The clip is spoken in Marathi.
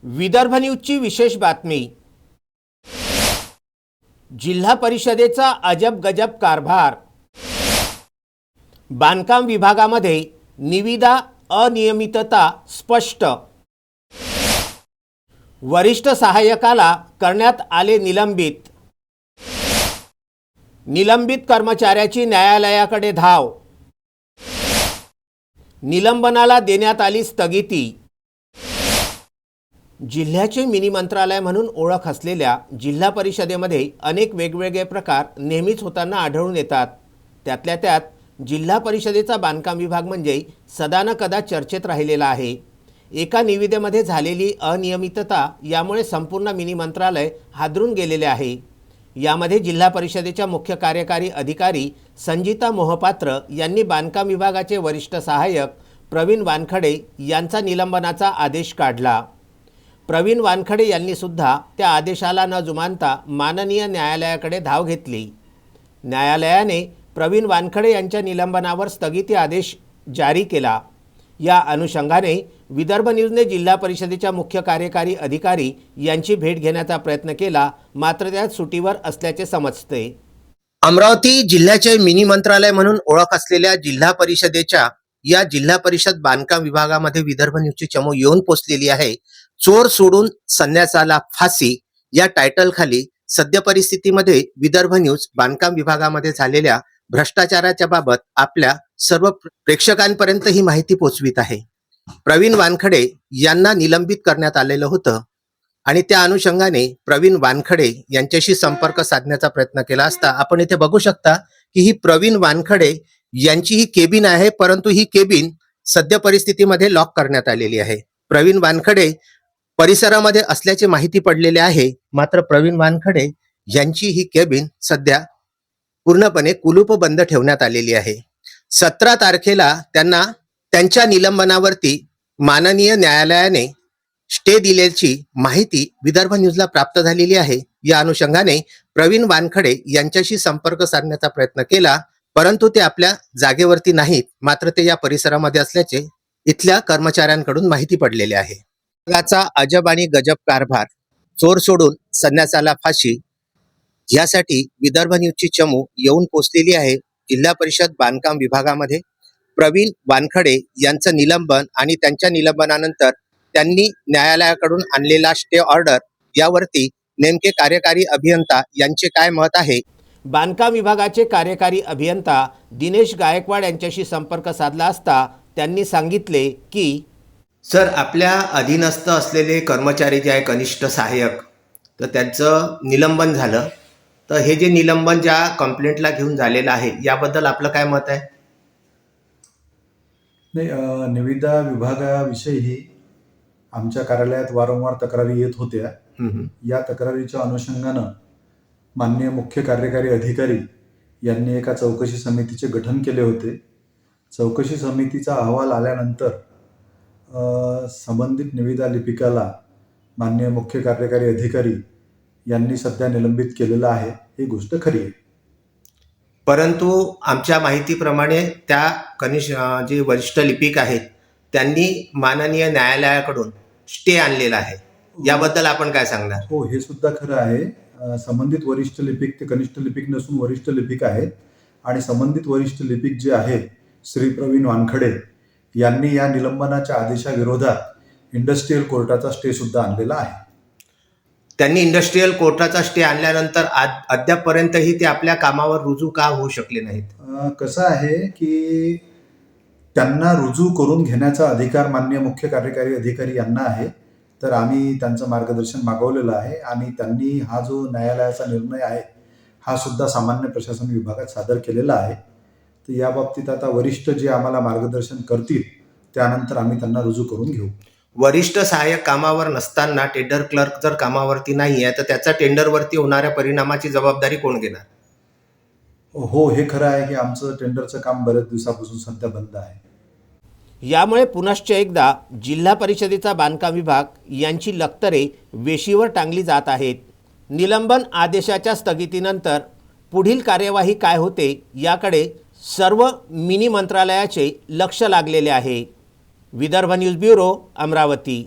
विदर्भ न्यूजची विशेष बातमी। जिल्हा परिषदेचा अजब गजब कारभार। बांधकाम विभागामध्ये निविदा अनियमितता स्पष्ट। वरिष्ठ सहाय्यकाला करण्यात आले निलंबित। निलंबित कर्मचाऱ्याची न्यायालयाकडे धाव। निलंबनाला देण्यात आली स्थगिती। जिल्ह्याचे मिनी मंत्रालय म्हणून ओळख असलेल्या जिल्हा परिषदेमध्ये अनेक वेगवेगळे प्रकार नेहमीच होताना आढळून येतात। त्यातल्या त्यात जिल्हा परिषदेचा बांधकाम विभाग म्हणजे सदा न कदा चर्चेत राहिलेला आहे। एका निविदेमध्ये झालेली अनियमितता यामुळे संपूर्ण मिनी मंत्रालय हादरून गेलेले आहे। यामध्ये जिल्हा परिषदेच्या मुख्य कार्यकारी अधिकारी संजीता मोहपात्र यांनी बांधकाम विभागाचे वरिष्ठ सहाय्यक प्रवीण वानखडे यांचा निलंबनाचा आदेश काढला। प्रवीण वानखडे यांनी सुद्धा त्या आदेशाला न जुमानता माननीय न्यायालयाकडे धाव घेतली। न्यायालयाने प्रवीण वानखडे यांच्या निलंबनावर स्थगिती आदेश जारी केला। या अनुषंगाने विदर्भ न्यूजने जिल्हा परिषदेच्या मुख्य कार्यकारी अधिकारी यांची भेट घेण्याचा प्रयत्न केला, मात्र त्या सुटीवर असल्याचे समजते। अमरावती जिल्ह्याचे मिनी मंत्रालय म्हणून ओळख असलेल्या जिल्हा परिषदेच्या या जिल्हा परिषद बांधकाम विभागामध्ये विदर्भ न्यूजची चमू येऊन पोचलेली आहे। चोर सोडून संन्यासाला फाशी या टायटल खाली सद्य परिस्थितीमध्ये विदर्भ न्यूज बांधकाम विभागामध्ये झालेल्या भ्रष्टाचाराच्या बाबत आपल्या सर्व प्रेक्षकांपर्यंत ही माहिती पोहोचवित आहे। प्रवीण वानखडे यांना निलंबित करण्यात आलेलं होतं आणि त्या अनुषंगाने प्रवीण वानखडे यांच्याशी संपर्क साधण्याचा प्रयत्न केला असता आपण इथे बघू शकता की ही प्रवीण वानखडे यांची ही केबिन आहे, परंतु ही केबिन सद्य परिस्थितीमध्ये लॉक करण्यात आलेली आहे। प्रवीण वानखडे परिसरामध्ये असल्याची माहिती पडलेली आहे, मात्र प्रवीण वानखडे यांची ही केबिन सध्या पूर्णपणे कुलूप बंद ठेवण्यात आलेली आहे। 17 तारखेला त्यांना त्यांच्या निलंबनावरती माननीय न्यायालयाने स्टे दिल्याची माहिती विदर्भ न्यूजला प्राप्त झालेली आहे। या अनुषंगाने प्रवीण वानखडे यांच्याशी संपर्क साधण्याचा प्रयत्न केला, परंतु ते आपल्या जागेवरती नाहीत, मात्र ते या परिसरामध्ये असल्याचे इथल्या कर्मचाऱ्यांकडून माहिती पडलेले आहे। याचा अजब आणि गजब कारभार, चोर सोडून संन्यासाला फाशी यासाठी विदर्भ न्यूजची चमू येऊन पोचलेली आहे। जिल्हा परिषद बांधकाम विभागामध्ये प्रवीण वानखडे यांचं निलंबन आणि त्यांच्या निलंबनानंतर त्यांनी न्यायालयाकडून आणलेला स्टे ऑर्डर यावरती नेमके कार्यकारी अभियंता यांचे काय मत आहे। बांधकाम विभागाचे कार्यकारी अभियंता दिनेश गायकवाड यांच्याशी संपर्क साधला असता त्यांनी सांगितले की सर, आपल्या अधीनस्थ असलेले कर्मचारी जे आहे कनिष्ठ सहाय्यक, तर त्यांचं निलंबन झालं, तर हे जे निलंबन ज्या कंप्लेंटला घेऊन झालेलं आहे याबद्दल आपलं काय मत आहे? नाही, निविदा विभागाविषयी आमच्या कार्यालयात वारंवार तक्रारी येत होत्या। या तक्रारीच्या अनुषंगानं माननीय मुख्य कार्यकारी अधिकारी यांनी एका चौकशी समितीचे गठन केले होते। चौकशी समितीचा अहवाल आल्यानंतर संबंधित निविदा लिपिकाला माननीय मुख्य कार्यकारी अधिकारी यांनी सध्या निलंबित केलेलं आहे, ही गोष्ट खरी आहे। परंतु आमच्या माहितीप्रमाणे त्या जे वरिष्ठ लिपिक आहेत त्यांनी माननीय न्यायालयाकडून स्टे आणलेला आहे, याबद्दल आपण काय सांगणार? हो, हे सुद्धा खरं आहे। संबंधित वरिष्ठ लिपिक ते कनिष्ठ लिपिक नसून वरिष्ठ लिपिक आहेत आणि संबंधित वरिष्ठ लिपिक जे आहेत श्री प्रवीण वानखडे यांनी या निलंबनाच्या आदेशाविरोधात इंडस्ट्रियल कोर्टाचा स्टे सुद्धा आणलेला आहे। त्यांनी इंडस्ट्रियल कोर्टाचा स्टे आणल्यानंतर अद्यापपर्यंतही ते आपल्या कामावर रुजू का होऊ शकले नाहीत? कसं आहे की त्यांना रुजू करून घेण्याचा अधिकार माननीय मुख्य कार्यकारी अधिकारी यांना आहे, तर आम्ही त्यांचं मार्गदर्शन मागवलेलं आहे आणि त्यांनी हा जो न्यायालयाचा निर्णय आहे हा सुद्धा सामान्य प्रशासन विभागात सादर केलेला आहे। तर या बाबतीत आता वरिष्ठ जे आम्हाला मार्गदर्शन करतील त्यानंतर आम्ही त्यांना रुजू करून घेऊ। वरिष्ठ सहाय्यक कामावर नसताना टेंडर क्लर्क जर कामावरती नाही आहे तर त्याचा टेंडरवरती होणाऱ्या परिणामाची जबाबदारी कोण घेणार? हो, हे खरं आहे की आमचं टेंडरचं काम बरेच दिवसापासून सध्या बंद आहे। यामुळे पुनश्च एकदा जिल्हा परिषदेचा बांधकाम विभाग यांची लक्तरे वेशीवर टांगली जात आहेत। निलंबन आदेशाच्या स्थगितीनंतर पुढील कार्यवाही काय होते याकडे सर्व मिनी मंत्रालयाचे लक्ष लागलेले आहे। Vidarbha news bureau, Amravati.